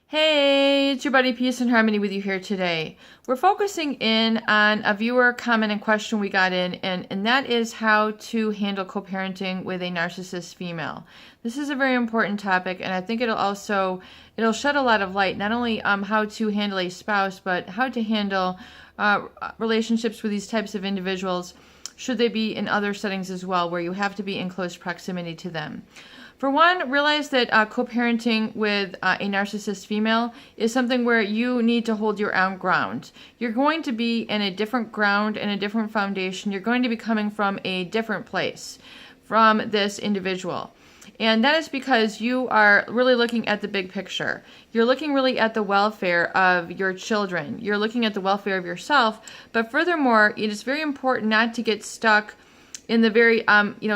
Hey, it's your buddy Peace and Harmony with you here today. We're focusing in on a viewer comment and question we got in, and that is how to handle co-parenting with a narcissist female. This is a very important topic, and I think it'll shed a lot of light, not only how to handle a spouse, but how to handle relationships with these types of individuals, should they be in other settings as well, where you have to be in close proximity to them. For one, realize that co-parenting with a narcissist female is something where you need to hold your own ground. You're going to be in a different ground and a different foundation. You're going to be coming from a different place from this individual. And that is because you are really looking at the big picture. You're looking really at the welfare of your children. You're looking at the welfare of yourself. But furthermore, it is very important not to get stuck in the very,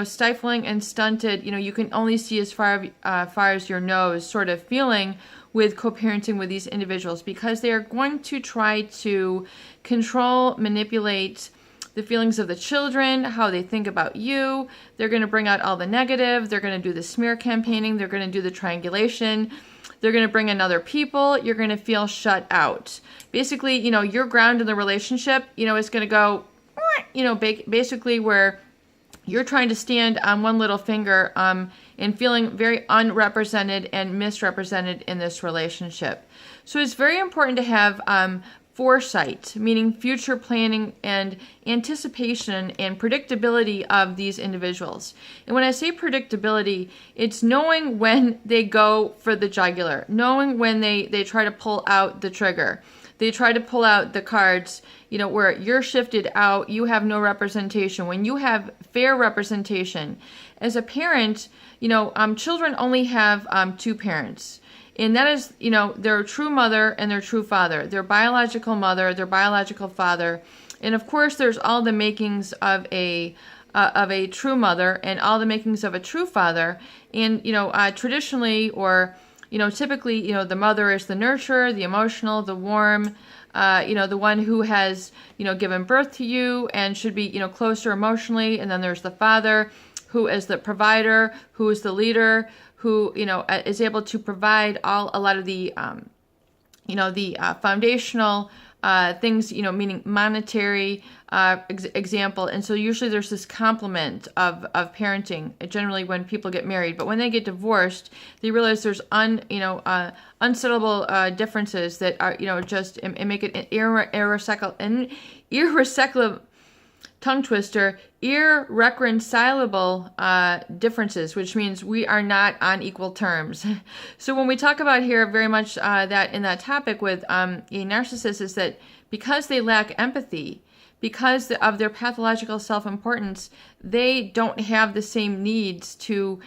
stifling and stunted, you can only see as far as your nose sort of feeling with co-parenting with these individuals, because they are going to try to control, manipulate the feelings of the children, how they think about you. They're going to bring out all the negative. They're going to do the smear campaigning. They're going to do the triangulation. They're going to bring in other people. You're going to feel shut out. Basically, your ground in the relationship, is going to go, basically where you're trying to stand on one little finger and feeling very unrepresented and misrepresented in this relationship. So it's very important to have foresight, meaning future planning and anticipation and predictability of these individuals. And when I say predictability, it's knowing when they go for the jugular, knowing when they try to pull out the trigger. They try to pull out the cards, where you're shifted out, you have no representation. When you have fair representation, as a parent, children only have two parents. And that is, their true mother and their true father, their biological mother, their biological father. And of course, there's all the makings of a true mother and all the makings of a true father. And, traditionally, or typically, the mother is the nurturer, the emotional, the warm, the one who has, given birth to you and should be, closer emotionally. And then there's the father, who is the provider, who is the leader, who, is able to provide a lot of the, foundational things, meaning monetary example. And so usually there's this complement of parenting, generally when people get married. But when they get divorced, they realize there's unsettleable differences that are, just and make it an irreconcilable tongue twister, irreconcilable differences, which means we are not on equal terms. So when we talk about here very much that in that topic with a narcissist, is that because they lack empathy, because of their pathological self-importance, they don't have the same needs to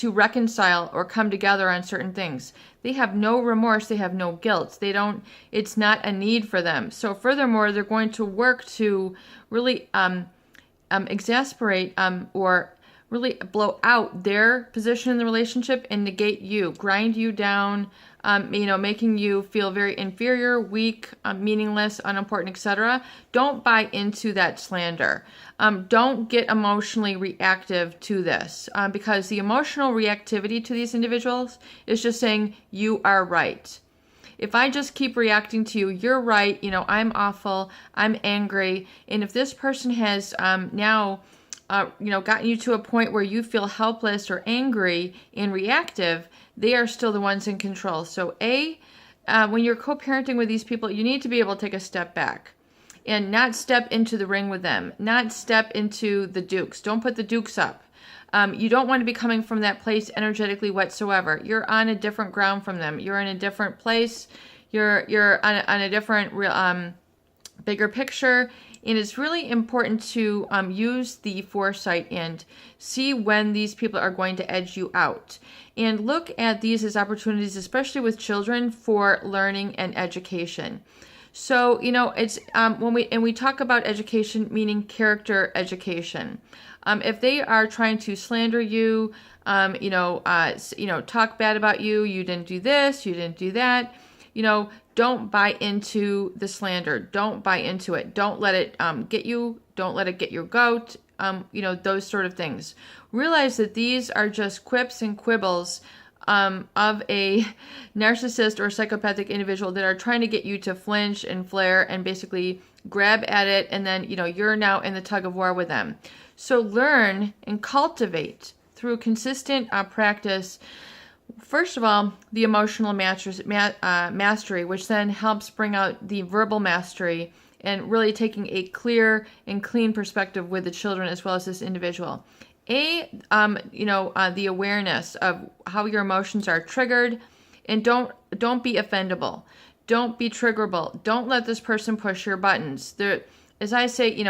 reconcile or come together on certain things. They have no remorse, they have no guilt. It's not a need for them. So furthermore, they're going to work to really exasperate or really blow out their position in the relationship and negate you, grind you down, making you feel very inferior, weak, meaningless, unimportant, etc. Don't buy into that slander. Don't get emotionally reactive to this, because the emotional reactivity to these individuals is just saying, you are right. If I just keep reacting to you, you're right, I'm awful, I'm angry. And if this person has now gotten you to a point where you feel helpless or angry and reactive, they are still the ones in control. So when you're co-parenting with these people, you need to be able to take a step back and not step into the ring with them, not step into the dukes. Don't put the dukes up. You don't want to be coming from that place energetically whatsoever. You're on a different ground from them. You're in a different place. You're on a different bigger picture. And it's really important to use the foresight and see when these people are going to edge you out. And look at these as opportunities, especially with children, for learning and education. So, it's when we talk about education, meaning character education. If they are trying to slander you, talk bad about you, you didn't do this, you didn't do that, don't buy into the slander. Don't buy into it. Don't let it get you. Don't let it get your goat. Those sort of things. Realize that these are just quips and quibbles of a narcissist or psychopathic individual that are trying to get you to flinch and flare and basically grab at it, and then you're now in the tug of war with them. So learn and cultivate through consistent practice, first of all, the emotional mastery, which then helps bring out the verbal mastery and really taking a clear and clean perspective with the children as well as this individual. The awareness of how your emotions are triggered, and don't be offendable. Don't be triggerable. Don't let this person push your buttons. There, as I say,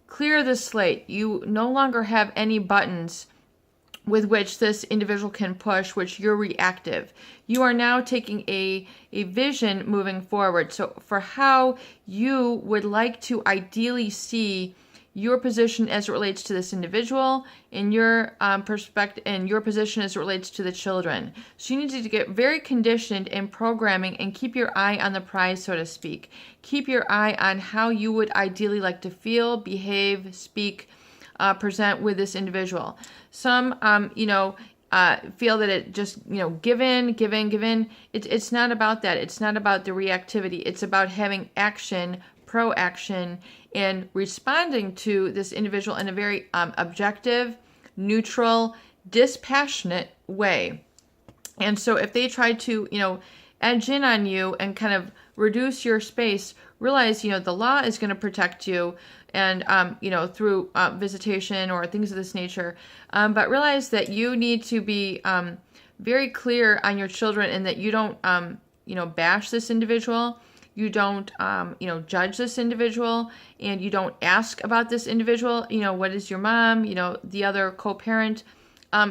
clear the slate. You no longer have any buttons with which this individual can push, which you're reactive. You are now taking a vision moving forward. So for how you would like to ideally see your position as it relates to this individual, and your perspective and your position as it relates to the children. So you need to get very conditioned in programming and keep your eye on the prize, so to speak. Keep your eye on how you would ideally like to feel, behave, speak, present with this individual. Some, feel that it just, give in. It's not about that. It's not about the reactivity. It's about having action, proaction, and responding to this individual in a very objective, neutral, dispassionate way. And so if they try to, edge in on you and kind of reduce your space, realize, the law is going to protect you, and, through visitation or things of this nature. But realize that you need to be very clear on your children, and that you don't, bash this individual. You don't, judge this individual, and you don't ask about this individual. What is your mom? The other co-parent.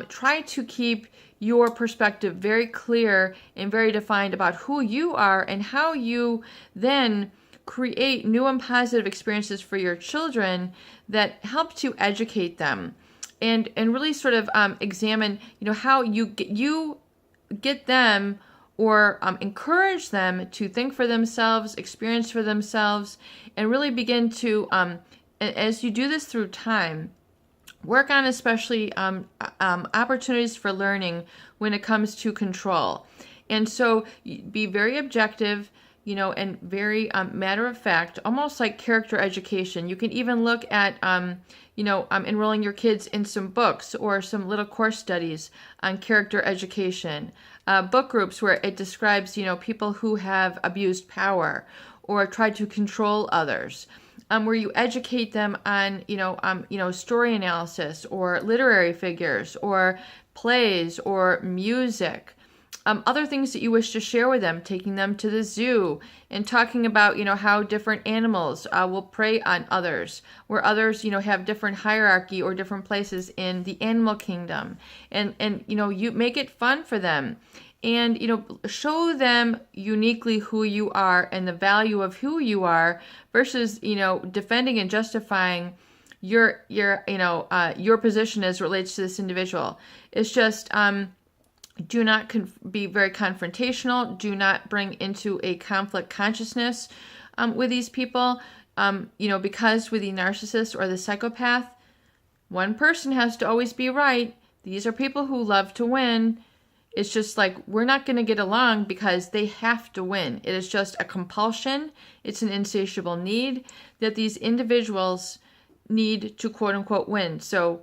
Try to keep your perspective very clear and very defined about who you are and how you then create new and positive experiences for your children that help to educate them, and really sort of examine, how you get them, or encourage them to think for themselves, experience for themselves, and really begin to, as you do this through time, work on especially opportunities for learning when it comes to control. And so be very objective, and very matter of fact, almost like character education. You can even look at, enrolling your kids in some books or some little course studies on character education. Book groups where it describes, people who have abused power or tried to control others. Where you educate them on, story analysis or literary figures or plays or music. Other things that you wish to share with them, taking them to the zoo and talking about, how different animals will prey on others, where others, have different hierarchy or different places in the animal kingdom. And you make it fun for them, and, show them uniquely who you are and the value of who you are versus, defending and justifying your position as it relates to this individual. It's just, do not be very confrontational. Do not bring into a conflict consciousness with these people. Because with the narcissist or the psychopath, one person has to always be right. These are people who love to win. It's just like, we're not going to get along because they have to win. It is just a compulsion. It's an insatiable need that these individuals need to quote unquote win. So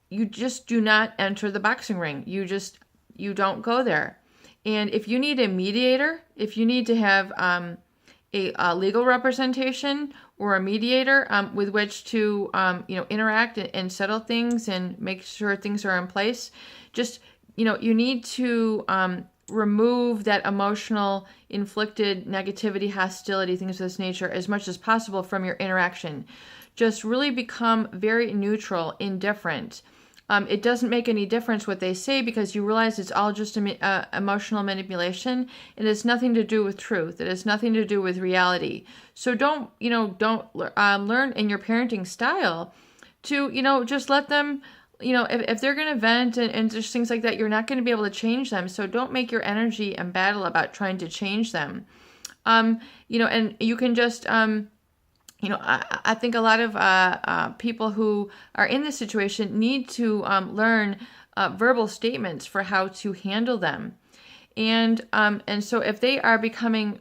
you just do not enter the boxing ring. You don't go there. And if you need a mediator, if you need to have a legal representation or a mediator with which to interact and settle things and make sure things are in place, just you need to remove that emotional inflicted negativity, hostility, things of this nature as much as possible from your interaction. Just really become very neutral, indifferent. It doesn't make any difference what they say, because you realize it's all just emotional manipulation. It has nothing to do with truth. It has nothing to do with reality. So don't learn in your parenting style to, just let them, if they're going to vent and just things like that, you're not going to be able to change them. So don't make your energy and battle about trying to change them. And you can just, I think a lot of people who are in this situation need to learn verbal statements for how to handle them. And so if they are becoming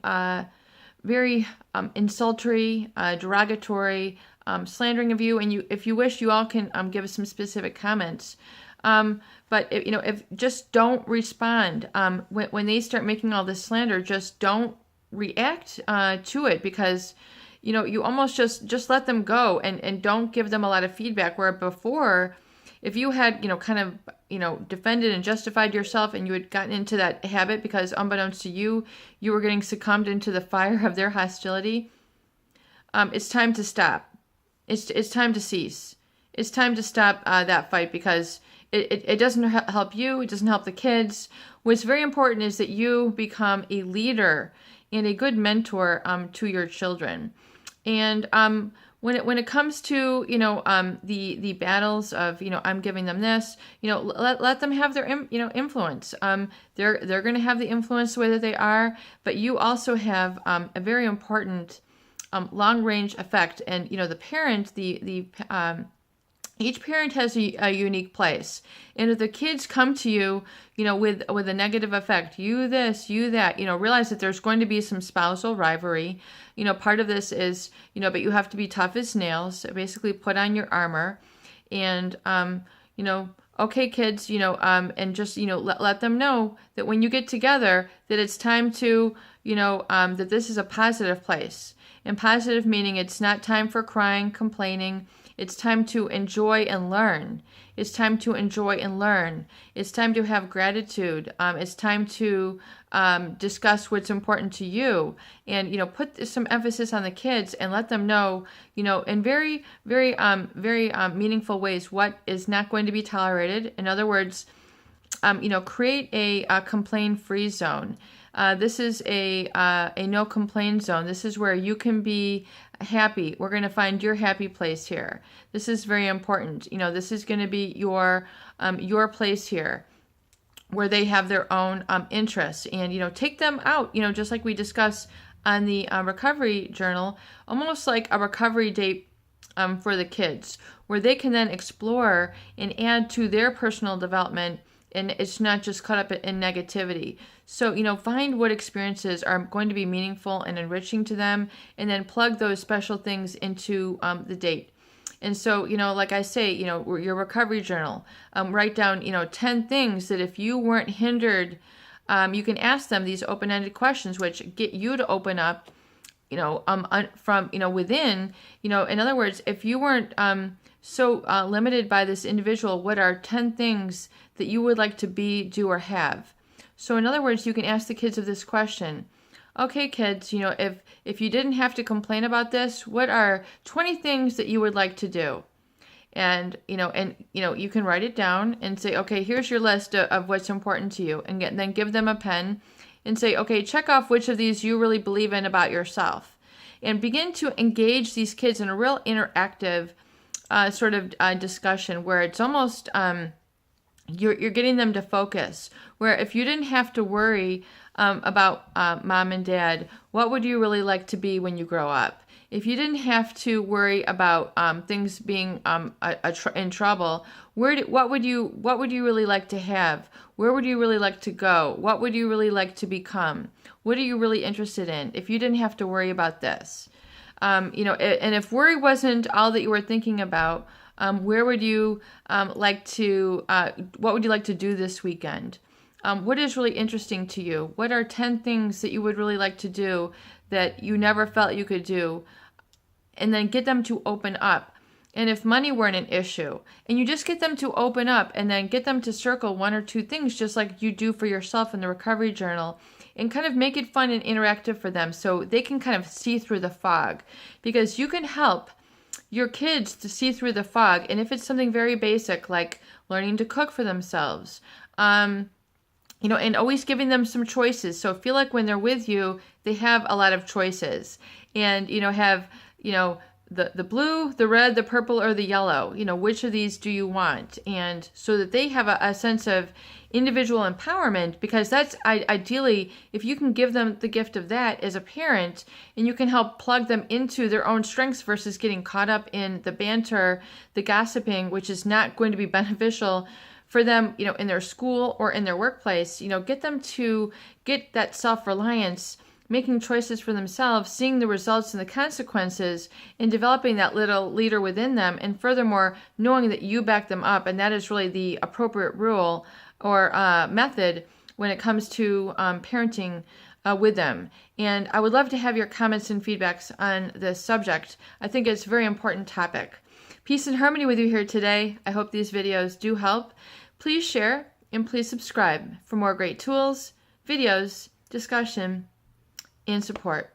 very insultory, derogatory, slandering of you, and if you wish, you all can give us some specific comments. But if just don't respond when they start making all this slander, just don't react to it, because you almost just let them go and don't give them a lot of feedback. Where before, if you had kind of defended and justified yourself, and you had gotten into that habit because unbeknownst to you, you were getting succumbed into the fire of their hostility, it's time to stop. It's time to cease. It's time to stop that fight, because it doesn't help you. It doesn't help the kids. What's very important is that you become a leader and a good mentor to your children. And when it comes to the battles of I'm giving them this, let them have their influence. They're going to have the influence the way that they are, but you also have a very important long range effect. And the parent, each parent has a unique place. And if the kids come to you, with a negative effect, you this, you that, realize that there's going to be some spousal rivalry. Part of this is, but you have to be tough as nails, basically put on your armor and, okay, kids, and just, let them know that when you get together, that it's time to, that this is a positive place. And positive meaning it's not time for crying, complaining. It's time to enjoy and learn. It's time to enjoy and learn. It's time to have gratitude. It's time to discuss what's important to you, and put some emphasis on the kids and let them know, in very, very, very meaningful ways what is not going to be tolerated. In other words, create a complaint-free zone. This is a no complaint zone. This is where you can be happy. We're going to find your happy place here. This is very important. This is going to be your place here, where they have their own interests, and take them out. Just like we discussed on the recovery journal, almost like a recovery date for the kids, where they can then explore and add to their personal development. And it's not just caught up in negativity. So, find what experiences are going to be meaningful and enriching to them, and then plug those special things into the date. And so, like I say, your recovery journal, write down, 10 things that if you weren't hindered, you can ask them these open-ended questions, which get you to open up, from, within, in other words, if you weren't so limited by this individual, what are 10 things that you would like to be, do, or have? So in other words, you can ask the kids of this question. Okay, kids, if you didn't have to complain about this, what are 20 things that you would like to do? And, you can write it down and say, okay, here's your list of what's important to you. And then give them a pen and say, okay, check off which of these you really believe in about yourself. And begin to engage these kids in a real interactive sort of discussion, where it's almost you're getting them to focus. Where if you didn't have to worry about mom and dad, what would you really like to be when you grow up? If you didn't have to worry about things being in trouble, what would you really like to have? Where would you really like to go? What would you really like to become? What are you really interested in? If you didn't have to worry about this. And if worry wasn't all that you were thinking about, where would you like to, what would you like to do this weekend? What is really interesting to you? What are 10 things that you would really like to do that you never felt you could do? And then get them to open up. And if money weren't an issue, and you just get them to open up, and then get them to circle 1 or 2 things, just like you do for yourself in the recovery journal, and kind of make it fun and interactive for them so they can kind of see through the fog. Because you can help your kids to see through the fog. And if it's something very basic, like learning to cook for themselves, and always giving them some choices. So feel like when they're with you, they have a lot of choices, and, have, the blue, the red, the purple, or the yellow, which of these do you want? And so that they have a sense of individual empowerment, because that's ideally, if you can give them the gift of that as a parent, and you can help plug them into their own strengths versus getting caught up in the banter, the gossiping, which is not going to be beneficial for them, in their school or in their workplace, get them to get that self-reliance, making choices for themselves, seeing the results and the consequences, and developing that little leader within them. And furthermore, knowing that you back them up. And that is really the appropriate rule or method when it comes to parenting with them. And I would love to have your comments and feedbacks on this subject. I think it's a very important topic. Peace and harmony with you here today. I hope these videos do help. Please share and please subscribe for more great tools, videos, discussion, and support.